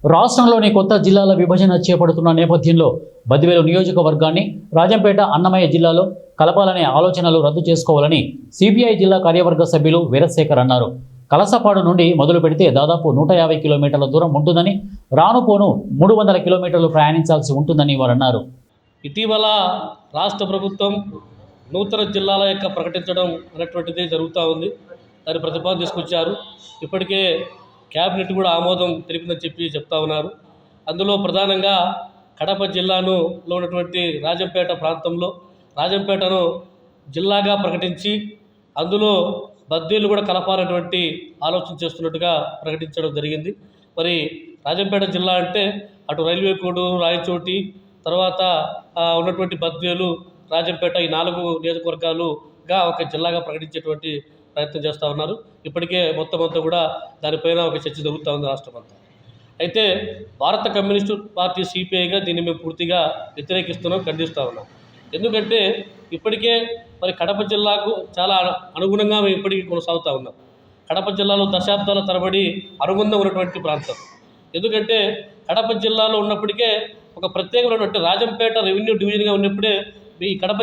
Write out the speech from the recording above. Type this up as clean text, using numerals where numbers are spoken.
రాష్ట్రంలోని కొత్త జిల్లాల విభజన చేపడుతున్న నేపథ్యంలో బద్వేలు నియోజకవర్గాన్ని రాజంపేట అన్నమయ్య జిల్లాలో కలపాలనే ఆలోచనలు రద్దు చేసుకోవాలని సిపిఐ జిల్లా కార్యవర్గ సభ్యులు వీరశేఖర్ అన్నారు. కలసపాడు నుండి మొదలు పెడితే దాదాపు 150 కిలోమీటర్ల దూరం ఉంటుందని, రానుపోను 300 కిలోమీటర్లు ప్రయాణించాల్సి ఉంటుందని వారు అన్నారు. ఇటీవల రాష్ట్ర ప్రభుత్వం నూతన జిల్లాల యొక్క ప్రకటించడం అనేటువంటిది జరుగుతూ ఉంది. దాని ప్రతిపాదన తీసుకొచ్చారు. ఇప్పటికే క్యాబినెట్ కూడా ఆమోదం తెలిపిందని చెప్తా ఉన్నారు. అందులో ప్రధానంగా కడప జిల్లాలో ఉన్నటువంటి రాజంపేట ప్రాంతంలో రాజంపేటను జిల్లాగా ప్రకటించి అందులో బద్వేలు కూడా కలపాలనేటువంటి ఆలోచన చేస్తున్నట్టుగా ప్రకటించడం జరిగింది. మరి రాజంపేట జిల్లా అంటే అటు రైల్వే కోడు, రాయచోటి, తర్వాత ఉన్నటువంటి బద్వేలు, రాజంపేట ఈ 4 నియోజకవర్గాలుగా ఒక జిల్లాగా ప్రకటించేటువంటి ప్రయత్నం చేస్తూ ఉన్నారు. ఇప్పటికే మొత్తం అంతా కూడా దానిపైన ఒక చర్చ జరుగుతూ ఉంది రాష్ట్రం అంతా. అయితే భారత కమ్యూనిస్టు పార్టీ సిపిఐగా దీన్ని మేము పూర్తిగా వ్యతిరేకిస్తున్నాం, ఖండిస్తూ ఉన్నాం. ఎందుకంటే ఇప్పటికే మరి కడప జిల్లాకు చాలా అనుగుణంగా మేము ఇప్పటికీ కొనసాగుతూ ఉన్నాం. కడప జిల్లాలో దశాబ్దాల తరబడి అనుబంధం ఉన్నటువంటి ప్రాంతం. ఎందుకంటే కడప జిల్లాలో ఉన్నప్పటికే ఒక ప్రత్యేకమైనటువంటి రాజంపేట రెవెన్యూ డివిజన్గా ఉన్నప్పుడే ఈ కడప